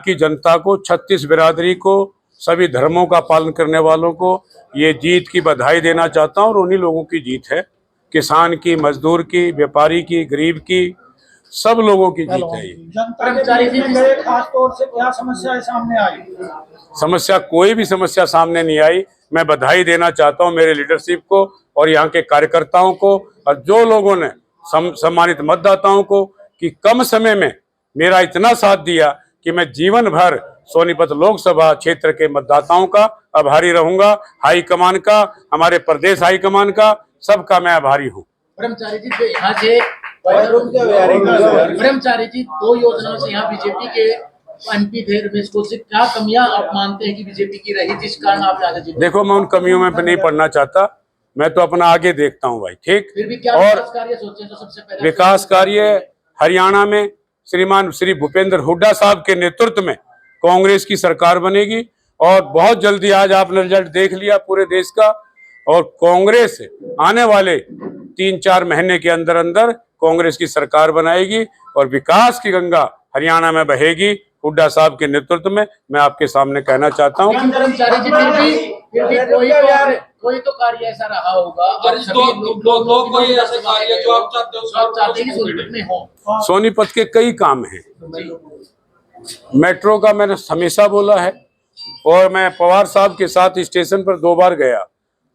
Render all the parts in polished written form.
की जनता को, 36 बिरादरी को, सभी धर्मों का पालन करने वालों को ये जीत की बधाई देना चाहता हूँ। और उन्हीं लोगों की जीत है, किसान की, मजदूर की, व्यापारी की, गरीब की, सब लोगों की जीत है। ये जनता के बीच में गए, खास तौर से क्या समस्याएं सामने आई? समस्या, कोई भी समस्या सामने नहीं आई। मैं बधाई देना चाहता हूं मेरे लीडरशिप को और यहाँ के कार्यकर्ताओं को और जो लोगों ने सम्मानित मतदाताओं को कि कम समय में मेरा इतना साथ दिया कि मैं जीवन भर सोनीपत लोकसभा क्षेत्र के मतदाताओं का आभारी रहूंगा। हाईकमान का, हमारे प्रदेश हाईकमान का, सबका मैं आभारी हूँ। ब्रह्मचारी जी, यहाँ से ब्रह्मचारी जी 2 योजनाओं से यहाँ बीजेपी के एमपी थे रमेश कौशिक, क्या कमियां आप मानते हैं कि बीजेपी की रही जिस कारण आप यहाँ जीते? देखो, मैं उन कमियों में नहीं पढ़ना चाहता, मैं तो अपना आगे देखता हूँ भाई, ठीक। फिर भी क्या और विकास कार्य सोचे तो सबसे पहले विकास कार्य हरियाणा में श्रीमान श्री भूपेंद्र हुड्डा साहब के नेतृत्व में कांग्रेस की सरकार बनेगी और बहुत जल्दी, आज आपने रिजल्ट देख लिया पूरे देश का, और कांग्रेस आने वाले 3-4 महीने के अंदर अंदर कांग्रेस की सरकार बनाएगी और विकास की गंगा हरियाणा में बहेगी हुड्डा साहब के नेतृत्व में। मैं आपके सामने कहना चाहता हूँ फिर भी कोई तो कार्य ऐसा रहा होगा सोनीपत के कई काम हैं। मेट्रो का मैंने हमेशा बोला है और मैं पवार साहब के साथ स्टेशन पर 2 बार गया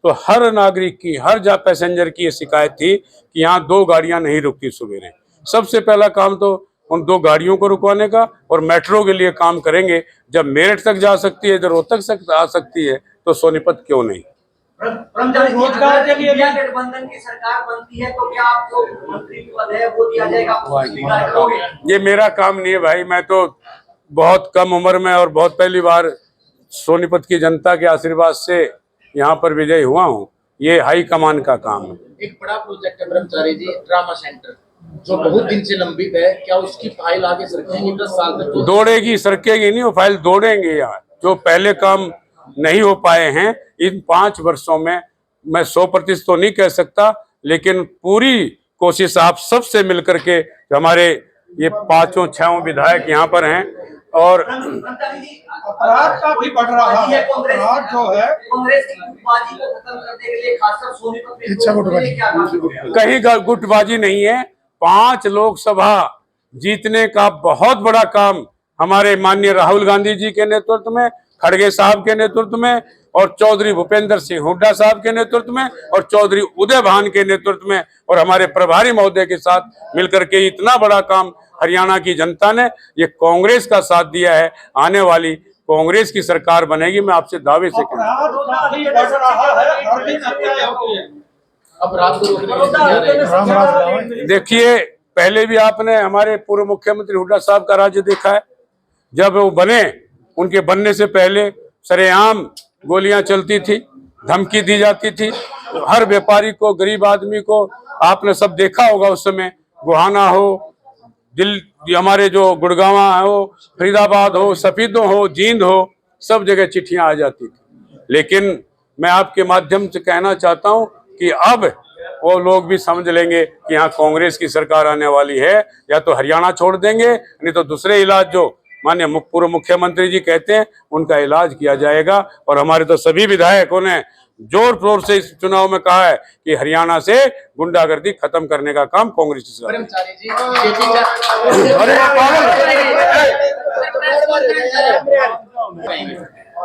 तो हर नागरिक की, हर पैसेंजर की ये शिकायत थी कि यहाँ 2 गाड़ियां नहीं रुकती सवेरे। सबसे पहला काम तो उन 2 गाड़ियों को रुकवाने का और मेट्रो के लिए काम करेंगे। जब मेरठ तक जा सकती है, इधर रोहतक तक आ सकती है, तो सोनीपत क्यों नहीं। रोजगार के लिए गठबंधन की सरकार बनती है तो क्या आपको मंत्री पद है वो दिया जाएगा? ये मेरा काम नहीं है भाई। मैं तो बहुत कम उम्र में और बहुत पहली बार सोनीपत की जनता के आशीर्वाद से यहाँ पर विजयी हुआ हूँ। ये हाई कमान का काम है। एक बड़ा प्रोजेक्ट है ब्रह्मचारी जी, ड्रामा सेंटर, जो बहुत दिन से लंबित है, क्या उसकी फाइल आगे सरकेगी? 10 साल तक दौड़ेगी, सरकेगी नहीं, वो फाइल दौड़ेंगे यार। जो पहले काम नहीं हो पाए हैं इन 5 वर्षों में, मैं 100% तो नहीं कह सकता, लेकिन पूरी कोशिश आप सबसे मिलकर के, हमारे ये 5-6 विधायक यहाँ पर हैं। और अपराध काफी बढ़ रहा है, अपराध जो है कांग्रेस की गुटबाजी को खत्म करने के लिए खासकर सोनीपत में कहीं गुटबाजी नहीं है। 5 लोकसभा जीतने का बहुत बड़ा काम हमारे माननीय राहुल गांधी जी के नेतृत्व में, खड़गे साहब के नेतृत्व में और चौधरी भूपेंद्र सिंह हुड्डा साहब के नेतृत्व में और चौधरी उदय भान के नेतृत्व में और हमारे प्रभारी महोदय के साथ मिलकर के इतना बड़ा काम हरियाणा की जनता ने, ये कांग्रेस का साथ दिया है। आने वाली कांग्रेस की सरकार बनेगी, मैं आपसे दावे से देखिए, पहले भी आपने हमारे पूर्व मुख्यमंत्री हुड्डा साहब का राज्य देखा है। जब वो बने, उनके बनने से पहले सरेआम गोलियां चलती थी, धमकी दी जाती थी हर व्यापारी को, गरीब आदमी को। आपने सब देखा होगा उस समय, गोहाना हो, हमारे जो गुड़गांव हो, फरीदाबाद हो, सफीदों हो, जींद हो, सब जगह चिट्ठियां आ जाती थी। लेकिन मैं आपके माध्यम से कहना चाहता हूं कि अब वो लोग भी समझ लेंगे कि यहाँ कांग्रेस की सरकार आने वाली है, या तो हरियाणा छोड़ देंगे, नहीं तो दूसरे इलाज जो माननीय पूर्व मुख्यमंत्री जी कहते हैं उनका इलाज किया जाएगा। और हमारे तो सभी विधायकों ने जोर शोर से इस चुनाव में कहा है कि हरियाणा से गुंडागर्दी खत्म करने का काम कांग्रेस की सरकार।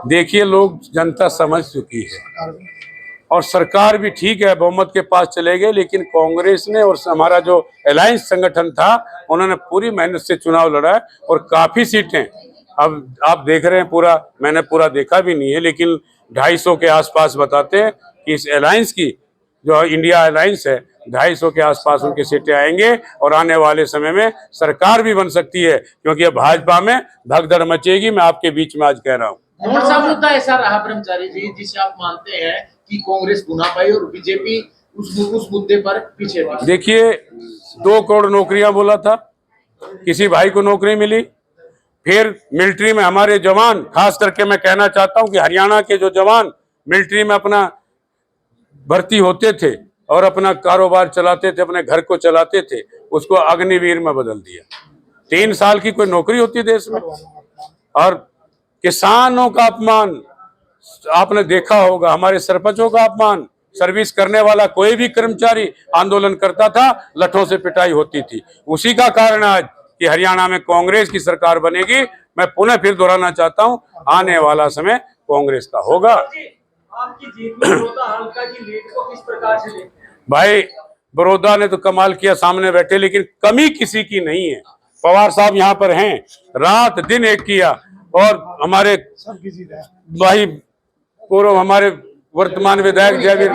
देखिए, लोग, जनता समझ चुकी है और सरकार भी ठीक है, बहुमत के पास चले गए, लेकिन कांग्रेस ने और हमारा जो अलायंस संगठन था, उन्होंने पूरी मेहनत से चुनाव लड़ा है और काफी सीटें, अब आप देख रहे हैं, पूरा मैंने पूरा देखा भी नहीं है, लेकिन 250 के आसपास बताते हैं कि इस अलायंस की, जो इंडिया अलायंस है, 250 के आसपास उनकी सीटें आएंगे और आने वाले समय में सरकार भी बन सकती है, क्योंकि अब भाजपा में भगदड़ मचेगी। मैं आपके बीच में आज कह रहा हूँ। कौन सा मुद्दा ऐसा रहा ब्रह्मचारी जी जिसे आप मानते हैं कि कांग्रेस गुना पाई और बीजेपी उस मुद्दे पर पीछे? देखिए, 2 करोड़ नौकरियां बोला था, किसी भाई को नौकरी मिली। फिर मिलिट्री में हमारे जवान, खास करके मैं कहना चाहता हूं कि हरियाणा के जो जवान मिलिट्री में अपना भर्ती होते थे और अपना कारोबार चलाते थे, अपने घर को चलाते थे, उसको अग्निवीर में बदल दिया। 3 साल की कोई नौकरी होती है देश में, और किसानों का अपमान आपने देखा होगा, हमारे सरपंचों का अपमान। सर्विस करने वाला कोई भी कर्मचारी आंदोलन करता था, लठों से पिटाई होती थी। उसी का कारण आज कि हरियाणा में कांग्रेस की सरकार बनेगी। मैं पुनः फिर दोहराना चाहता हूं, आने वाला समय कांग्रेस का होगा। आपकी जीत में बड़ौदा हल्का की लीड को किस प्रकार से देखते हैं? भाई बड़ौदा ने तो कमाल किया, सामने बैठे, लेकिन कमी किसी की नहीं है। पवार साहब यहाँ पर हैं, रात दिन एक किया। और हमारे भाई पूर्व हमारे वर्तमान विधायक जयवीर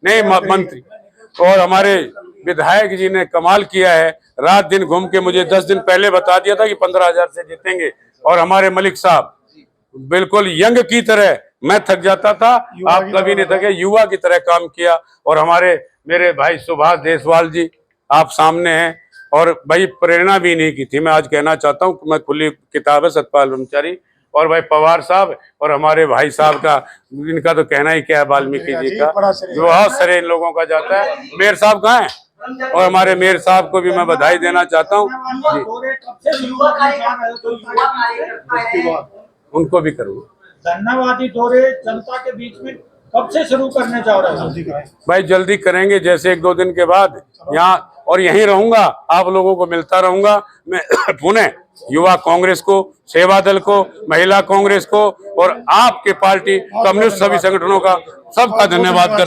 नहीं मंत्री और हमारे विधायक जी ने कमाल किया है। रात दिन घूम के मुझे 10 दिन पहले बता दिया था कि 15,000 से जीतेंगे। और हमारे मलिक साहब बिल्कुल यंग की तरह, मैं थक जाता था, आप कभी नहीं थके, युवा की तरह काम किया। और हमारे मेरे भाई सुभाष देशवाल जी आप सामने हैं, और भाई प्रेरणा भी नहीं की थी। मैं आज कहना चाहता हूँ, मैं खुली किताब है सतपाल ब्रह्मचारी और भाई पवार साहब और हमारे भाई साहब का, इनका तो कहना ही क्या है, वाल्मीकि जी का जो बहुत सारे इन लोगों का जाता है। मेयर साहब कहाँ हैं? और हमारे मेयर साहब को भी मैं बधाई देना चाहता हूँ जी, युवा कार्यकर्ता है, उनको भी करूँगा। धन्यवादी दौरे जनता के बीच में कब से शुरू करने जा रहे हैं? भाई जल्दी करेंगे, जैसे 1-2 दिन के बाद यहाँ, और यहीं रहूंगा, आप लोगों को मिलता रहूंगा। मैं पुनः युवा कांग्रेस को, सेवा दल को, महिला कांग्रेस को और आपके पार्टी कम्युनिस्ट सभी संगठनों का सबका धन्यवाद करता हूं।